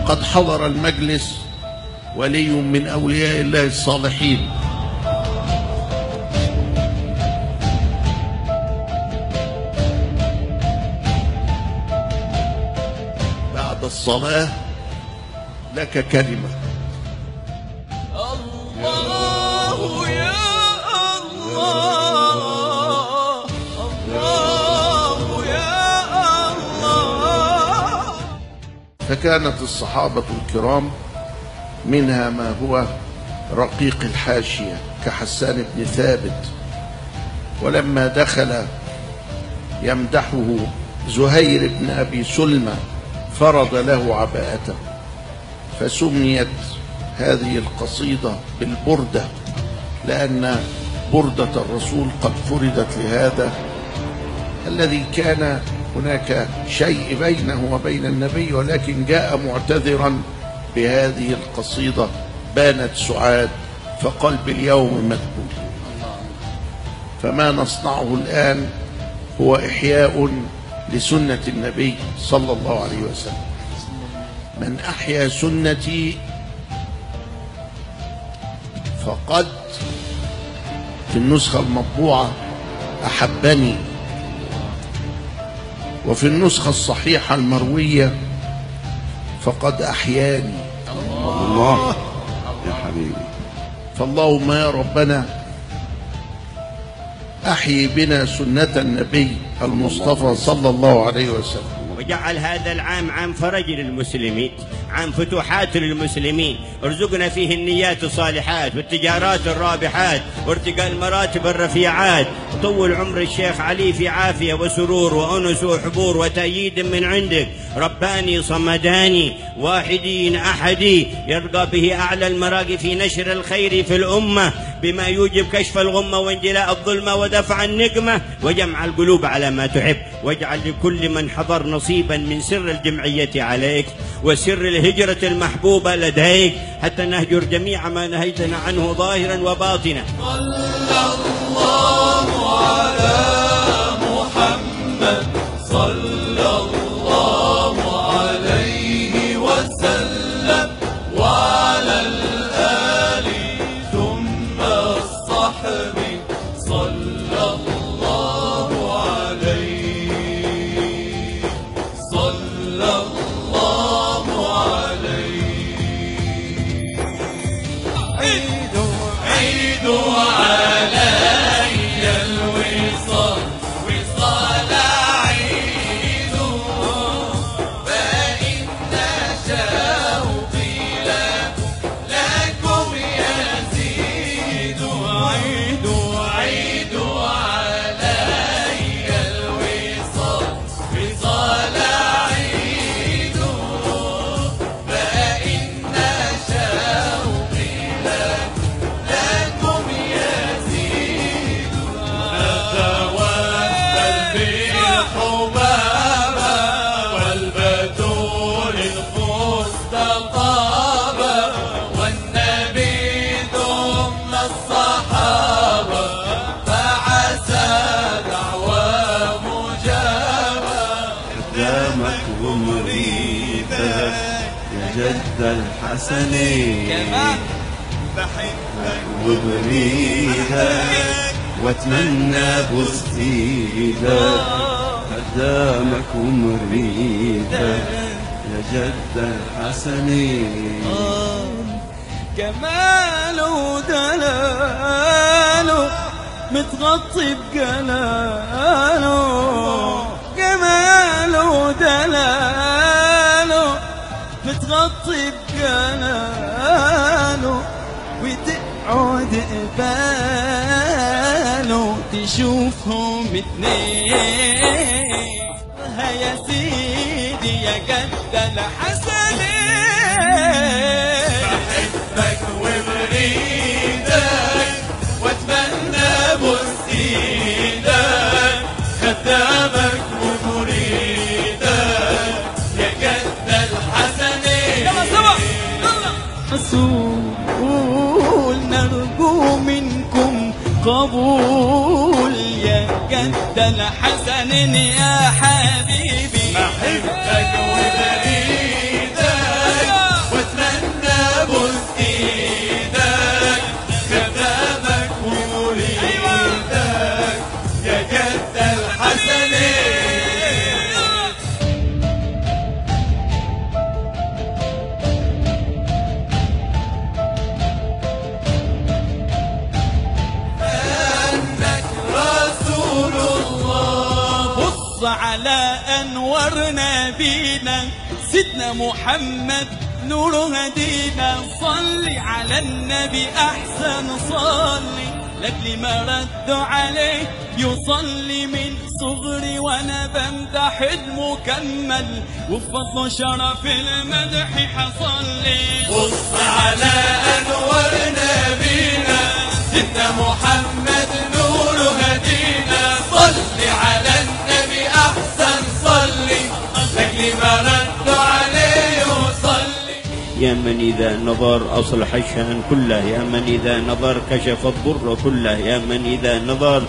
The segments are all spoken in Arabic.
وقد حضر المجلس ولي من أولياء الله الصالحين. بعد الصلاة لك كلمة. الله يا الله، الله يا الله. فكانت الصحابة الكرام منها ما هو رقيق الحاشية كحسان بن ثابت، ولما دخل يمدحه زهير بن أبي سلمى فرض له عباءته، فسميت هذه القصيدة بالبردة، لأن بردة الرسول قد فرضت لهذا الذي كان هناك شيء بينه وبين النبي، ولكن جاء معتذرا بهذه القصيدة بانت سعاد فقال باليوم مكبول. فما نصنعه الآن هو إحياء لسنة النبي صلى الله عليه وسلم. من أحيا سنتي فقد، في النسخة المطبوعة، أحبني، وفي النسخة الصحيحة المروية فقد أحياني. الله يا حبيبي. فاللهم يا ربنا أحيي بنا سنة النبي المصطفى صلى الله عليه وسلم، وجعل هذا العام عام فرج للمسلمين، عام فتوحات للمسلمين، ارزقنا فيه النيات الصالحات والتجارات الرابحات وارتقاء المراتب الرفيعات، وطول عمر الشيخ علي في عافية وسرور وأنس وحبور وتأييد من عندك، رباني صمداني واحدين أحدي، يرقى به أعلى المراقي في نشر الخير في الأمة بما يوجب كشف الغمة وانجلاء الظلمة ودفع النقمة وجمع القلوب على ما تحب، واجعل لكل من حضر نصيبا من سر الجمعية عليك وسر الهجرة المحبوبة لديك، حتى نهجر جميع ما نهيتنا عنه ظاهرا وباطنا. صلى الله على محمد صلى الله عليه وسلم، وعلى الآل ثم الصحب صلى الله عليه، صلى الله عليه. عيدوا علي الوصال، وصال عيد، فإن شوقي لكم يزيد. عيدوا علي الوصال، وصال عيد، فإن شوقي لكم يزيد. نتوسل بالحمامة والبتول المستطابة، والنبي ثم الصحابة، فعسى دعوى مجابة. قدامك ومريدك يا جد الحسنين، بحبك وبريدك واتمنى بوستيدك، قدامك ومريدك يا جد الحسنين. جماله ودلاله متغطي بجلاله، جماله ودلاله متغطي بجلاله، وتقعد قباله تشوفهم اتنين. يا سيدي يا جد الحسنين، بحبك وبريدك واتمنى بوستيدك، خدامك ومريدك يا جد الحسنين. يلا سوا رسول نرجو منكم قبول يا جد الحسنين يا حبيبي، بحبك وبريدك أنور نبينا سيدنا محمد نور هدينا. صلي على النبي أحسن صلي لأجل ما ردوا عليه يصلي من صغري وأنا بمدح المكمل وبفضل شرف المدح حصلي. بص على أنور نبينا سيدنا محمد نور هدينا. صلي على النبي أحسن صلي لأجل ما ردوا عليه يصلي. يا من إذا نظر أصلح الشأن كله، يا من إذا نظر كشف الضر كله، يا من إذا نظر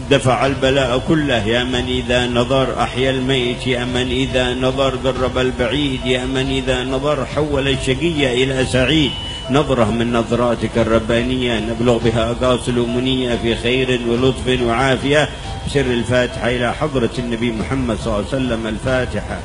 دفع البلاء كله، يا من إذا نظر أحيا الميت، يا من إذا نظر قرب البعيد، يا من إذا نظر حول الشقي إلى سعيد. نظرة من نظراتك الربانية نبلغ بها أقاصي الأمنية في خير ولطف وعافية. بسر الفاتحة إلى حضرة النبي محمد صلى الله عليه وسلم. الفاتحة.